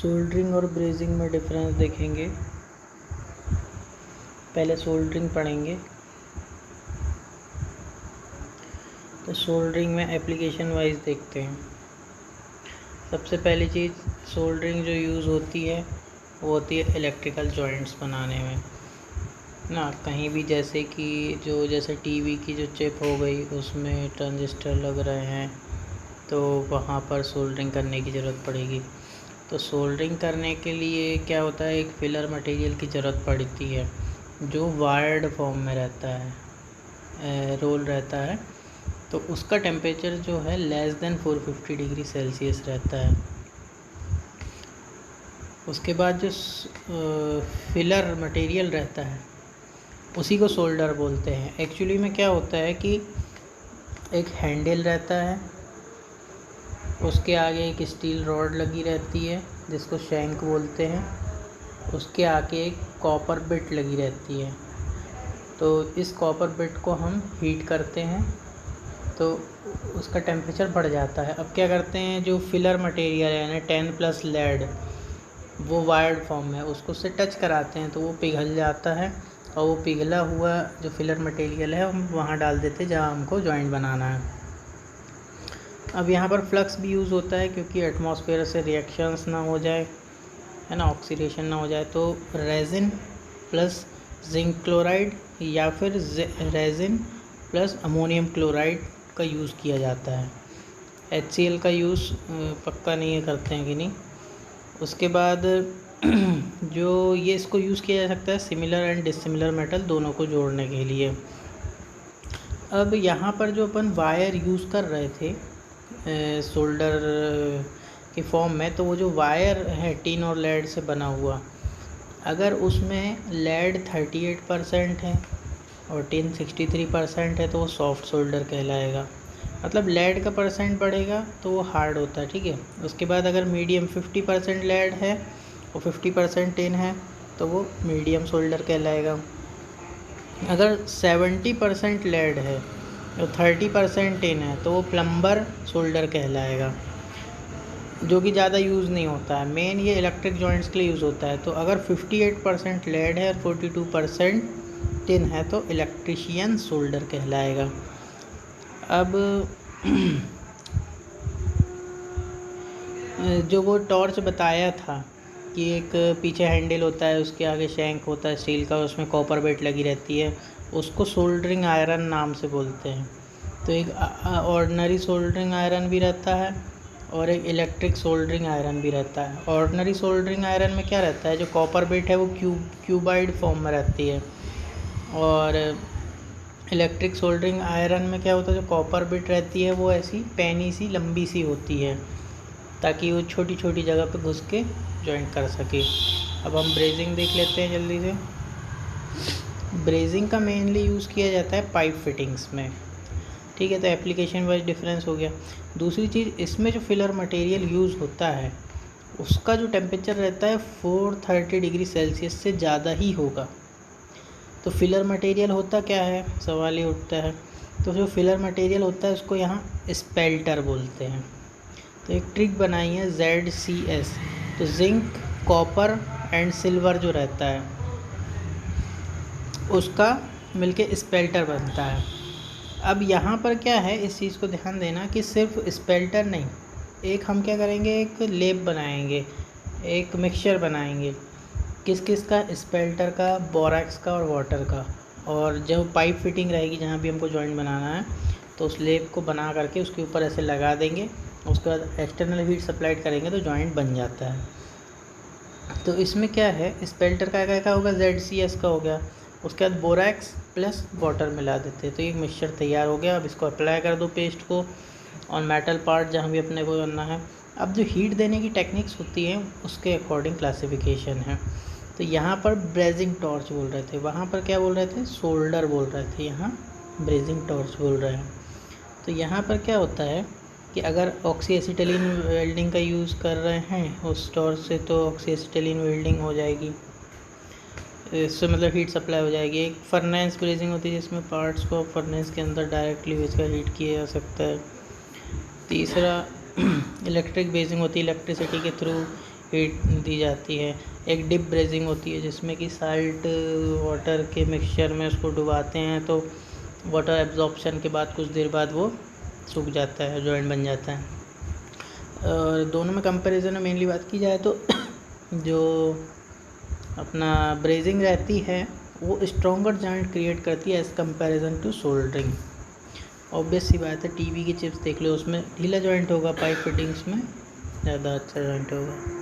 Soldering और brazing में difference देखेंगे। पहले सोल्डरिंग पढ़ेंगे। तो सोल्डरिंग में एप्लीकेशन वाइज देखते हैं। सबसे पहली चीज़ सोल्डरिंग जो यूज़ होती है वो होती है इलेक्ट्रिकल जॉइंट्स बनाने में ना। कहीं भी जैसे कि जैसे टीवी की जो चिप हो गई उसमें ट्रांजिस्टर लग रहे हैं तो वहाँ पर सोल्डरिंग करने की ज़रूरत पड़ेगी। तो सोल्डरिंग करने के लिए क्या होता है, एक फिलर मटेरियल की ज़रूरत पड़ती है जो वायर्ड फॉर्म में रहता है, रोल रहता है। तो उसका टेम्परेचर जो है लेस देन 450 डिग्री सेल्सियस रहता है। उसके बाद जो फिलर मटेरियल रहता है उसी को सोल्डर बोलते हैं। एक्चुअली में क्या होता है कि एक हैंडल रहता है, उसके आगे एक स्टील रॉड लगी रहती है जिसको शैंक बोलते हैं, उसके आगे एक कॉपर बिट लगी रहती है। तो इस कॉपर बिट को हम हीट करते हैं तो उसका टेम्परेचर बढ़ जाता है। अब क्या करते हैं, जो फिलर मटेरियल है ना 10+ लेड, वो वायर्ड फॉर्म में, उसको से टच कराते हैं तो वो पिघल जाता है और वो पिघला हुआ जो फिलर मटेरियल है हम वहाँ डाल देते हैं जहाँ हमको जॉइंट बनाना है। अब यहाँ पर फ्लक्स भी यूज़ होता है क्योंकि एटमॉस्फेयर से रिएक्शंस ना हो जाए, है ना, ऑक्सीडेशन ना हो जाए। तो रेजिन प्लस जिंक क्लोराइड या फिर रेजिन प्लस अमोनियम क्लोराइड का यूज़ किया जाता है। HCl का यूज़ पक्का नहीं है करते हैं कि नहीं। उसके बाद जो ये इसको यूज़ किया जा सकता है सिमिलर एंड डिसिमिलर मेटल दोनों को जोड़ने के लिए। अब यहाँ पर जो अपन वायर यूज़ कर रहे थे सोल्डर के फॉर्म में, तो वो जो वायर है टिन और लेड से बना हुआ, अगर उसमें लेड 38% है और टिन 63% है तो वो सॉफ्ट सोल्डर कहलाएगा। मतलब लेड का परसेंट बढ़ेगा तो वो हार्ड होता है, ठीक है। उसके बाद अगर मीडियम 50% लेड है और 50% टिन है तो वो मीडियम सोल्डर कहलाएगा। अगर 70% लेड है और 30% टिन है तो वो प्लम्बर सोल्डर कहलाएगा, जो कि ज़्यादा यूज़ नहीं होता है। मेन ये इलेक्ट्रिक जॉइंट्स के लिए यूज़ होता है। तो अगर 58% लेड है और 42% टिन है तो इलेक्ट्रीशियन सोल्डर कहलाएगा। अब जो वो टॉर्च बताया था कि एक पीछे हैंडल होता है, उसके आगे शैंक होता है स्टील का, उसमें कॉपर बेट लगी रहती है, उसको सोल्डरिंग आयरन नाम से बोलते हैं। तो एक ऑर्डिनरी सोल्डरिंग आयरन भी रहता है और एक इलेक्ट्रिक सोल्डरिंग आयरन भी रहता है। ऑर्डिनरी सोल्डरिंग आयरन में क्या रहता है, जो कॉपर बेट है वो क्यूबाइड फॉर्म में रहती है। और इलेक्ट्रिक सोल्डरिंग आयरन में क्या होता है, जो कॉपर बिट रहती है वो ऐसी पैनी सी लंबी सी होती है ताकि वो छोटी छोटी जगह पे घुस के जॉइंट कर सके। अब हम ब्रेजिंग देख लेते हैं जल्दी से। ब्रेजिंग का मेनली यूज़ किया जाता है पाइप फिटिंग्स में, ठीक है। तो एप्लीकेशन वाइज डिफरेंस हो गया। दूसरी चीज़, इसमें जो फिलर मटेरियल यूज़ होता है उसका जो टेम्परेचर रहता है 430 डिग्री सेल्सियस से ज़्यादा ही होगा। तो फिलर मटेरियल होता क्या है, सवाल ये उठता है। तो जो फिलर मटेरियल होता है उसको यहाँ स्पेल्टर बोलते हैं। तो एक ट्रिक बनाई है ZCS। तो जिंक, कॉपर एंड सिल्वर जो रहता है उसका मिलके स्पेल्टर बनता है। अब यहाँ पर क्या है, इस चीज़ को ध्यान देना कि सिर्फ स्पेल्टर नहीं, एक हम क्या करेंगे, एक लेप बनाएंगे, एक मिक्सचर बनाएंगे। किस किस का, स्पेल्टर का, बोरैक्स का और वाटर का। और जब पाइप फिटिंग रहेगी जहाँ भी हमको जॉइंट बनाना है तो उस लेप को बना करके उसके ऊपर ऐसे लगा देंगे, उसके बाद एक्सटर्नल हीट सप्लाइड करेंगे तो जॉइंट बन जाता है। तो इसमें क्या है, स्पेल्टर का होगा, ZCS का हो गया। उसके बाद बोरैक्स प्लस वाटर मिला देते हैं तो एक मिक्सचर तैयार हो गया। अब इसको अप्लाई कर दो पेस्ट को और मेटल पार्ट जहाँ भी अपने को करना है। अब जो हीट देने की टेक्निक्स होती हैं उसके अकॉर्डिंग क्लासिफिकेशन है। तो यहाँ पर ब्रेजिंग टॉर्च बोल रहे थे, वहाँ पर क्या बोल रहे थे, सोल्डर बोल रहे थे, यहाँ ब्रेजिंग टॉर्च बोल रहे हैं। तो यहाँ पर क्या होता है कि अगर ऑक्सी एसिटिलीन वेल्डिंग का यूज़ कर रहे हैं उस टॉर्च से तो ऑक्सी एसिटिलीन वेल्डिंग हो जाएगी, इससे मतलब हीट सप्लाई हो जाएगी। एक फर्नेस ब्रेजिंग होती है जिसमें पार्ट्स को फर्नेस के अंदर डायरेक्टली भेजकर हीट किया जा सकता है। तीसरा इलेक्ट्रिक ब्रेजिंग होती है, इलेक्ट्रिसिटी के थ्रू हीट दी जाती है। एक डिप ब्रेजिंग होती है जिसमें कि साल्ट वाटर के मिक्सचर में उसको डुबाते हैं, तो वाटर एब्जॉर्प्शन के बाद कुछ देर बाद वो सूख जाता है, जॉइंट बन जाता है। और दोनों में कंपैरिजन में मेनली बात की जाए तो जो अपना ब्रेजिंग रहती है वो स्ट्रॉन्गर जॉइंट क्रिएट करती है as comparison to soldering. Obvious सी बात है, टीवी की चिप्स देख लो, उसमें ढीला जॉइंट होगा, पाइप फिटिंग्स में ज़्यादा अच्छा जॉइंट होगा।